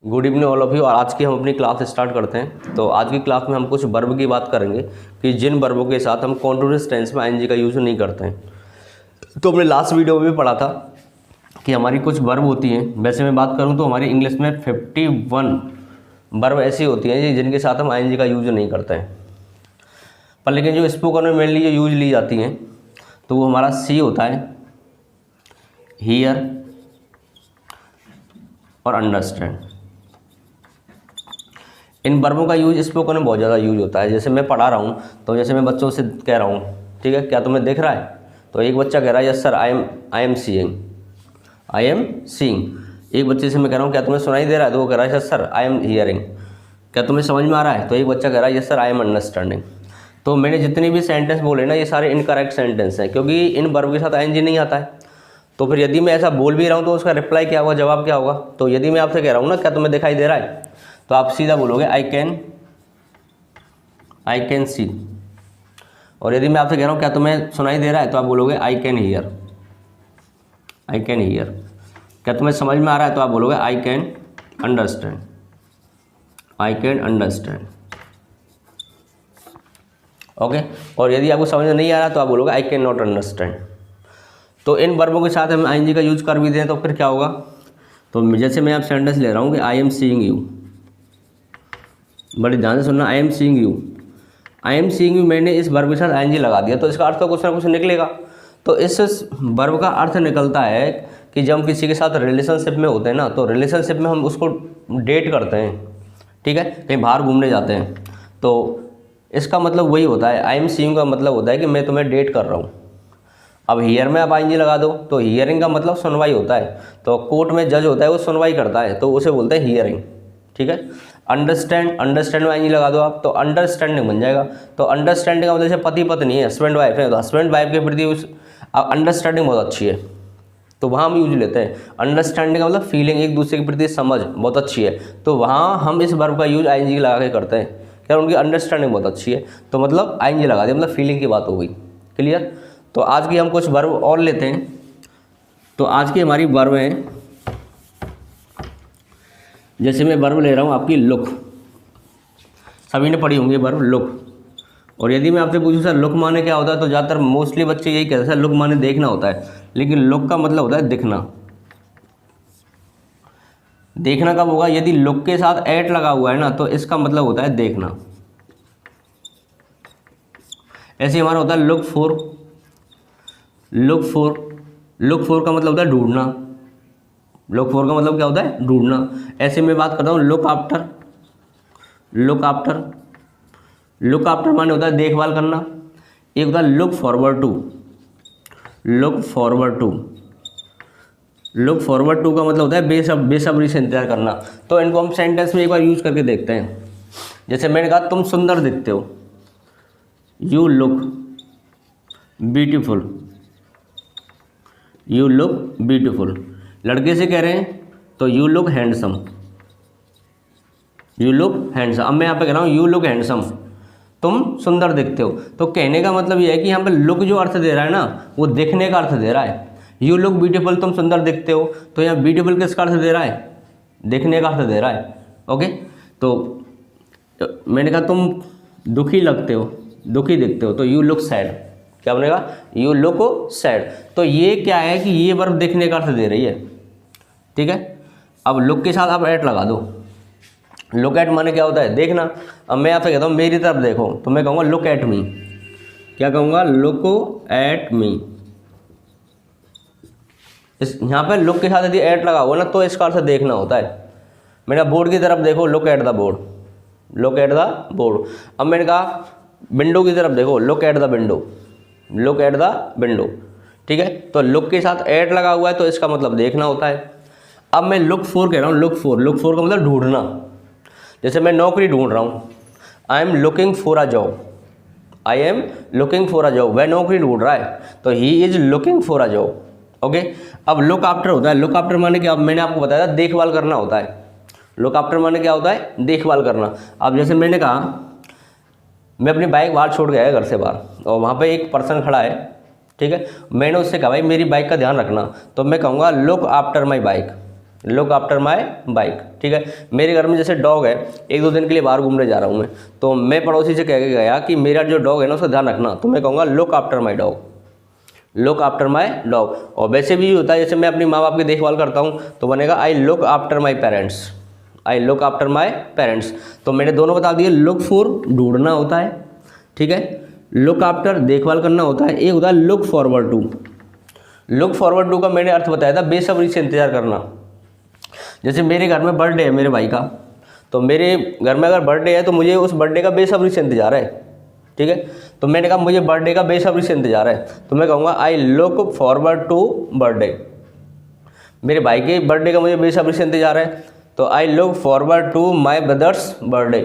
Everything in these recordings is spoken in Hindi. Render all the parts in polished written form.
Good evening all of you. और आज की हम अपनी क्लास स्टार्ट करते हैं। तो आज की क्लास में हम कुछ वर्ब की बात करेंगे कि जिन वर्बों के साथ हम कॉन्टिन्यूअस टेंस में आईएनजी का यूज़ नहीं करते हैं। तो हमने लास्ट वीडियो में भी पढ़ा था कि हमारी कुछ वर्ब होती हैं। वैसे मैं बात करूं तो हमारी इंग्लिश में 51 वर्ब ऐसी होती हैं जिनके साथ हम आईएनजी का यूज़ नहीं करते हैं। पर लेकिन जो स्पोकन में मेनली जो यूज ली जाती हैं तो वो हमारा सी होता है, हियर और अंडरस्टैंड। इन वर्बों का यूज स्पोकन में बहुत ज़्यादा यूज होता है। जैसे मैं पढ़ा रहा हूँ तो जैसे मैं बच्चों से कह रहा हूँ, ठीक है, क्या तुम्हें दिख रहा है? तो एक बच्चा कह रहा है yes sir I am seeing, I am seeing. एक बच्चे से मैं कह रहा हूँ क्या तुम्हें सुनाई दे रहा है? तो वो कह रहा है yes sir I am hearing. क्या तुम्हें समझ में आ रहा है? तो एक बच्चा कह रहा है yes sir I am understanding. तो मैंने जितने भी सेंटेंस बोले ना ये सारे इनकरेक्ट सेंटेंस हैं, क्योंकि इन वर्ब के साथ आईएनजी नहीं आता है। तो फिर यदि मैं ऐसा बोल भी रहा हूँ तो उसका रिप्लाई क्या होगा, जवाब क्या होगा? तो यदि मैं आपसे कह रहा हूँ ना क्या तुम्हें दिखाई दे रहा है, तो आप सीधा बोलोगे आई कैन सी। और यदि मैं आपसे कह रहा हूँ क्या तुम्हें सुनाई दे रहा है, तो आप बोलोगे आई कैन हियर। क्या तुम्हें समझ में आ रहा है? तो आप बोलोगे आई कैन अंडरस्टैंड। ओके। और यदि आपको समझ में नहीं आ रहा तो आप बोलोगे आई कैन नॉट अंडरस्टैंड। तो इन वर्बों के साथ हम आईएनजी का यूज कर भी दें तो फिर क्या होगा? तो जैसे मैं आप सेंटेंस ले रहा हूँ कि आई एम सीइंग यू, बड़ी ध्यान से सुनना, आई एम सीइंग यू, मैंने इस वर्ब के साथ आईएनजी लगा दिया तो इसका अर्थ तो कुछ ना कुछ निकलेगा। तो इस वर्ब का अर्थ निकलता है कि जब हम किसी के साथ रिलेशनशिप में होते हैं ना, तो रिलेशनशिप में हम उसको डेट करते हैं, ठीक है, कहीं बाहर घूमने जाते हैं, तो इसका मतलब वही होता है। आई एम सीइंग का मतलब होता है कि मैं तुम्हें डेट कर रहा हूँ। अब हियर में आप आईएनजी लगा दो तो हियरिंग का मतलब सुनवाई होता है। तो कोर्ट में जज होता है, वो सुनवाई करता है, तो उसे बोलते हैं हियरिंग, ठीक है। अंडरस्टैंड में आईएनजी लगा दो आप तो अंडरस्टैंडिंग बन जाएगा। तो अंडरस्टैंडिंग का मतलब जैसे पति पत्नी है, हस्बैंड वाइफ है, तो हस्बैंड वाइफ के प्रति उस अंडरस्टैंडिंग बहुत अच्छी है, तो वहाँ हम यूज लेते हैं। अंडरस्टैंडिंग का मतलब फीलिंग, एक दूसरे के प्रति समझ बहुत अच्छी है, तो वहाँ हम इस वर्ब का यूज आईएनजी लगा के करते हैं। क्या उनकी अंडरस्टैंडिंग बहुत अच्छी है, तो मतलब आईएनजी लगा दिया, मतलब फीलिंग की बात हो गई। क्लियर? तो आज की हम कुछ वर्ब और लेते हैं। तो आज की हमारी वर्ब हैं, जैसे मैं वर्ब ले रहा हूँ आपकी लुक, सभी ने पढ़ी होंगी वर्ब लुक। और यदि मैं आपसे पूछूं सर लुक माने क्या होता है, तो ज़्यादातर मोस्टली बच्चे यही कहते हैं सर लुक माने देखना होता है, लेकिन लुक का मतलब होता है दिखना। देखना कब होगा? यदि लुक के साथ एट लगा हुआ है ना, तो इसका मतलब होता है देखना। ऐसे हमारा होता है लुक फॉर का मतलब होता है ढूंढना। लुक फॉर का मतलब क्या होता है? ढूंढना। ऐसे मैं बात करता हूँ लुक आफ्टर माने होता है देखभाल करना। एक होता है लुक फॉरवर्ड टू का मतलब होता है बेसब्री से इंतजार करना। तो इनको हम सेंटेंस में एक बार यूज करके देखते हैं। जैसे मैंने कहा तुम सुंदर दिखते हो, यू लुक ब्यूटीफुल। लड़के से कह रहे हैं तो यू लुक हैंडसम। अब मैं यहाँ पे कह रहा हूँ यू लुक हैंडसम, तुम सुंदर दिखते हो। तो कहने का मतलब ये है कि यहाँ पे लुक जो अर्थ दे रहा है ना, वो देखने का अर्थ दे रहा है। यू लुक ब्यूटीफुल, तुम सुंदर दिखते हो, तो यहाँ ब्यूटीफुल किसका अर्थ दे रहा है? देखने का अर्थ दे रहा है। ओके। तो मैंने कहा तुम दुखी दिखते हो, तो यू लुक सैड। क्या बनेगा? You look sad. तो ये क्या है कि ये वर्ब देखने का अर्थ दे रही है, ठीक है। अब लुक के साथ आप एट लगा दो। लुक एट माने क्या होता है? देखना। अब मैं आपसे कहता हूँ मेरी तरफ देखो, तो मैं कहूँगा लुक एट मी। क्या कहूँगा? Look at me. इस यहाँ पे लुक के साथ यदि एट लगा हुआ ना, तो इसका अर्थ देखना होता है। मैंने बोर्ड की तरफ देखो, लुक एट द बोर्ड। अब मैंने कहा विंडो की तरफ देखो, लुक एट द विंडो, ठीक है। तो लुक के साथ एट लगा हुआ है तो इसका मतलब देखना होता है। अब मैं लुक फॉर कह रहा हूँ, लुक फॉर का मतलब ढूंढना। जैसे मैं नौकरी ढूंढ रहा हूँ, I am looking for a job. वह नौकरी ढूंढ रहा है, तो he is looking for a job. Okay. अब लुक आफ्टर होता है, लुक आफ्टर माने क्या? अब मैंने आपको बताया था देखभाल करना होता है। लुक आफ्टर माने क्या होता है? देखभाल करना। अब जैसे मैंने कहा मैं अपनी बाइक बाहर छोड़ गया घर से बाहर, और वहाँ पे एक पर्सन खड़ा है, ठीक है। मैंने उससे कहा भाई मेरी बाइक का ध्यान रखना, तो मैं कहूँगा look after my bike. Look after my bike. ठीक है, मेरे घर में जैसे डॉग है, 1-2 दिन के लिए बाहर घूमने जा रहा हूँ मैं, तो मैं पड़ोसी से कह के गया कि मेरा जो डॉग है ना उसका ध्यान रखना, तो मैं कहूँगा look after my dog, look after my dog. और वैसे भी होता है, जैसे मैं अपनी माँ बाप की देखभाल करता हूँ तो बनेगा I look after my parents, I look after my parents. तो मैंने दोनों बता दिए, लुक फॉर ढूंढना होता है, ठीक है, लुक आफ्टर देखभाल करना होता है, एक होता है look forward to. Look forward to का मैंने अर्थ बताया था बेसब्री से इंतजार करना। जैसे मेरे घर में बर्थडे है मेरे भाई का, तो मेरे घर में अगर बर्थडे है तो मुझे उस बर्थडे का बेसब्री से इंतजार है। ठीक है, तो मैंने कहा मुझे बर्थडे का बेसब्री से इंतजार है, तो मैं कहूँगा I look forward to birthday. मेरे भाई के बर्थडे का मुझे बेसब्री से इंतजार है, तो I look forward to my brother's birthday.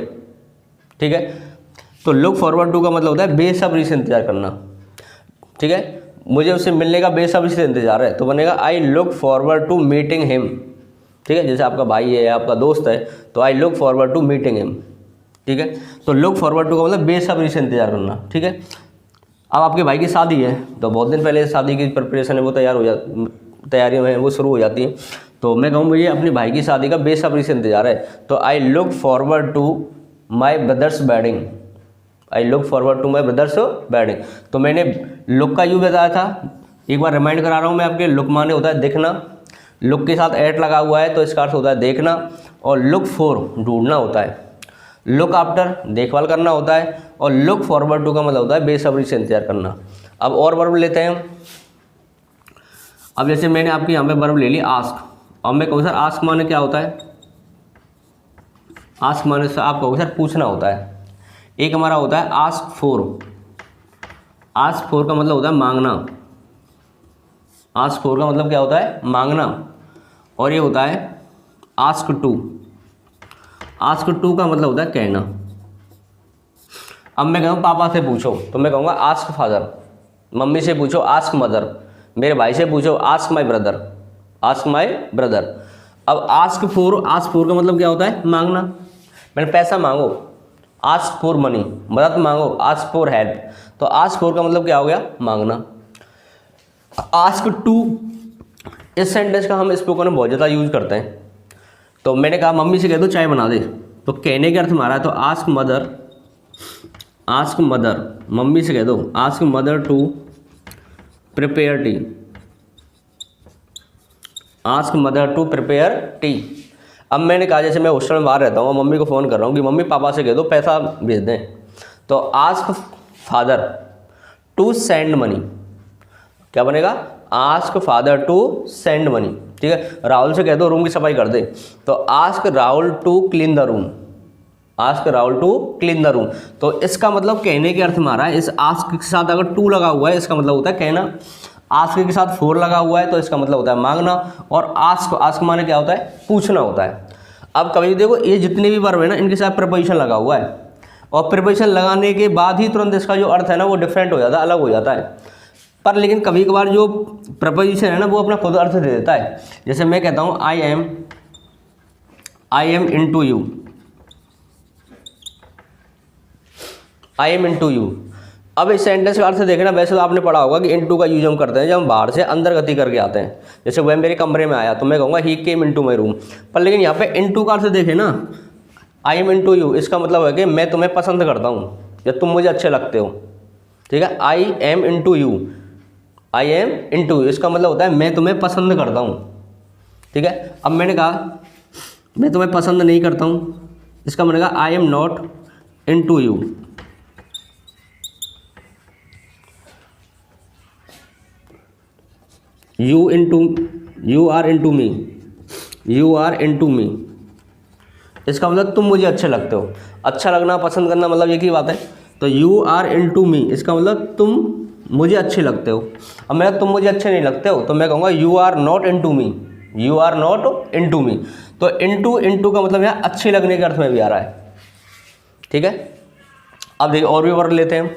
ठीक है, तो लुक फॉरवर्ड टू का मतलब होता है बेसब्री से इंतजार करना। ठीक है, मुझे उससे मिलने का बेसब्री से इंतजार है, तो बनेगा I look forward to meeting him. ठीक है, जैसे आपका भाई है, आपका दोस्त है, तो I look forward to meeting him. ठीक है, तो लुक फॉरवर्ड टू का मतलब बेसब्री से इंतजार करना। ठीक है, अब आपके भाई की शादी है, तो बहुत दिन पहले शादी की प्रिपरेशन है वो तैयारियाँ हैं वो शुरू हो जाती हैं, तो मैं कहूँ मुझे अपने भाई की शादी का बेसब्री से इंतजार है, तो I look forward to my brother's wedding, I look forward to my brother's wedding. तो मैंने लुक का यूँ बताया था, एक बार रिमाइंड करा रहा हूँ मैं आपके, लुक माने होता है देखना, लुक के साथ एट लगा हुआ है तो इसका अर्थ होता है देखना, और लुक फॉर ढूंढना होता है, लुक आफ्टर देखभाल करना होता है, और लुक फॉरवर्ड टू का मतलब होता है बेसब्री से इंतजार करना। अब और वर्ब लेते हैं। अब जैसे मैंने आपकी यहाँ पे वर्ब ले ली आस्क, अब मैं कहूँ सर आस्क माने क्या होता है, आस्क माने से आप कहोगे सर पूछना होता है। एक हमारा होता है आस्क फॉर, आस्क फॉर का मतलब होता है मांगना, आस्क फॉर का मतलब क्या होता है मांगना, और ये होता है आस्क टू, आस्क टू का मतलब होता है कहना। अब मैं कहूँ पापा से पूछो, तो मैं कहूँगा आस्क फादर, मम्मी से पूछो आस्क मदर, मेरे भाई से पूछो ask my brother, ask my brother. अब आस्क फॉर का मतलब क्या होता है मांगना, मैंने पैसा मांगो, आस्क फॉर मनी, मदद मांगो, आस्क फॉर हेल्प, तो आस्क फॉर का मतलब क्या हो गया मांगना। आस्क टू इस सेंटेंस का हम स्पोकन में बहुत ज़्यादा यूज करते हैं, तो मैंने कहा मम्मी से कह दो चाय बना दे, तो कहने का अर्थ हमारा है, तो ask mother, ask mother, mummy से कह दो ask mother to prepare tea, ask mother to prepare tea. अब मैंने कहा जैसे मैं हॉस्टल में बाहर रहता हूँ और मम्मी को फ़ोन कर रहा हूँ कि मम्मी पापा से कह दो पैसा भेज दें, तो ask father to send money, क्या बनेगा ask father to send money. ठीक है, राहुल से कह दो रूम की सफाई कर दे, तो ask Rahul to clean the room, ask Rahul to clean the room. तो इसका मतलब कहने के अर्थ हमारा है, इस आस्क के साथ अगर टू लगा हुआ है इसका मतलब होता है कहना, आस्क के साथ फॉर लगा हुआ है तो इसका मतलब होता है मांगना, और आस्क माने क्या होता है पूछना होता है। अब कभी देखो ये जितने भी वर्ब है ना इनके साथ प्रीपोजिशन लगा हुआ है, और प्रीपोजिशन लगाने के बाद ही तुरंत इसका जो अर्थ है ना वो डिफरेंट हो जाता है, अलग हो जाता है। पर लेकिन कभी कभार जो प्रीपोजिशन है ना वो अपना खुद अर्थ दे देता है। जैसे मैं कहता हूँ I am into you, I am into you. अब इस सेंटेंस का अर्थ देखना, वैसे तो आपने पढ़ा होगा कि इनटू का यूज हम करते हैं जब हम बाहर से अंदर गति करके आते हैं, जैसे वह मेरे कमरे में आया तो मैं कहूँगा ही केम इनटू माई रूम। पर लेकिन यहाँ पे इनटू का अर्थ देखें ना, आई एम इनटू यू, इसका मतलब है कि मैं तुम्हें पसंद करता हूँ या तुम मुझे अच्छे लगते हो। ठीक है, I am into you, I am into you इसका मतलब होता है मैं तुम्हें पसंद करता हूँ। ठीक है, अब मैंने कहा मैं तुम्हें पसंद नहीं करता हूँ, इसका मतलब I am not into you. You are into me, you are into me, इसका मतलब तुम मुझे अच्छे लगते हो। अच्छा लगना पसंद करना मतलब एक ही बात है, तो यू आर इनटू मी इसका मतलब तुम मुझे अच्छे लगते हो। अब मेरा तुम मुझे अच्छे नहीं लगते हो तो मैं कहूँगा you are not into me, you are not into me. तो इनटू का मतलब यहाँ अच्छे लगने के अर्थ में भी आ रहा है। ठीक है, अब देखिए और भी वर्ब लेते हैं,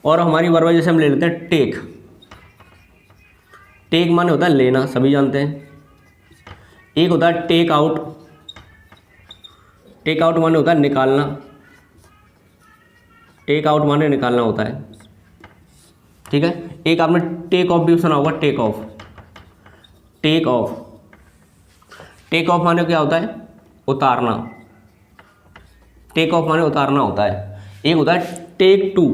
और हमारी वर्ब जैसे हम ले लेते हैं टेक। टेक माने होता है लेना, सभी जानते हैं। एक होता है टेक आउट, टेक आउट माने होता है निकालना, टेक आउट माने निकालना होता है। ठीक है, एक आपने टेक ऑफ भी सुना होगा, take off, take off, take off माने क्या होता है? उतारना। टेक ऑफ माने उतारना होता है। एक होता है टेक टू।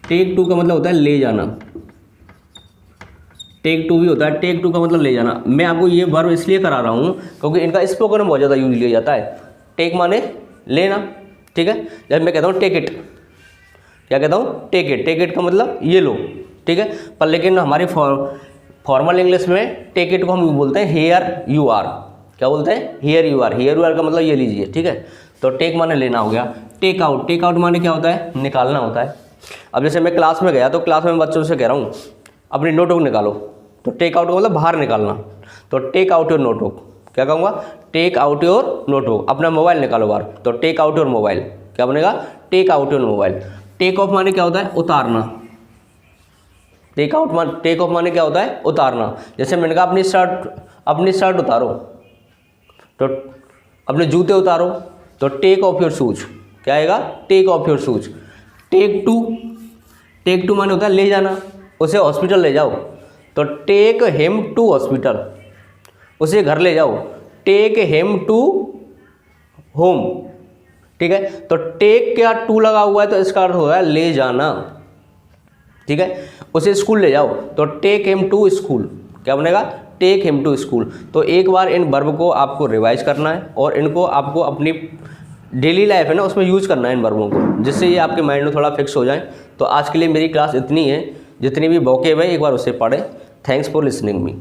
टेक टू का मतलब होता है ले जाना। टेक टू भी होता है, टेक टू का मतलब ले जाना। मैं आपको ये वर्ब इसलिए करा रहा हूँ क्योंकि इनका स्पोकन में बहुत ज़्यादा यूज लिया जाता है। टेक माने लेना, ठीक है। जब मैं कहता हूँ टेक इट, क्या कहता हूँ? Take it. टेक इट का मतलब ये लो, ठीक है। पर लेकिन हमारी फॉर्मल इंग्लिश में टेक इट को हम बोलते हैं हियर यू आर। क्या बोलते हैं? Here you are. Here you are का मतलब ये लीजिए, ठीक है। तो टेक माने लेना हो गया। टेक आउट, टेक आउट माने क्या होता है? निकालना होता है। अब जैसे मैं क्लास में गया तो क्लास में बच्चों से कह रहा हूँ अपनी नोटबुक निकालो, तो टेक आउट का मतलब बाहर निकालना। तो टेक आउट योर नोटबुक, क्या कहूँगा? Take out your notebook. अपना मोबाइल निकालो बाहर, तो टेक आउट योर मोबाइल। क्या बनेगा? Take out your mobile. Take off माने क्या होता है? उतारना। टेक ऑफ माने क्या होता है? उतारना। जैसे मैंने कहा अपनी शर्ट उतारो, तो अपने जूते उतारो, तो टेक ऑफ योर शूज। क्या आएगा? Take off your shoes. Take to माने होता है ले जाना, उसे हॉस्पिटल ले जाओ, तो टेक हिम टू हॉस्पिटल। उसे घर ले जाओ, टेक हिम टू होम, ठीक है। तो टेक क्या टू लगा हुआ है तो इसका अर्थ होगा ले जाना, ठीक है। उसे स्कूल ले जाओ, तो टेक हिम टू स्कूल। क्या बनेगा? Take him to school. तो एक बार इन वर्ब को आपको रिवाइज करना है और इनको आपको अपनी डेली लाइफ है ना उसमें यूज करना है इन वर्बों को, जिससे ये आपके माइंड में थोड़ा फिक्स हो जाए। तो आज के लिए मेरी क्लास इतनी है, जितनी भी वोकैब है एक बार उसे पढ़ें। Thanks for listening me.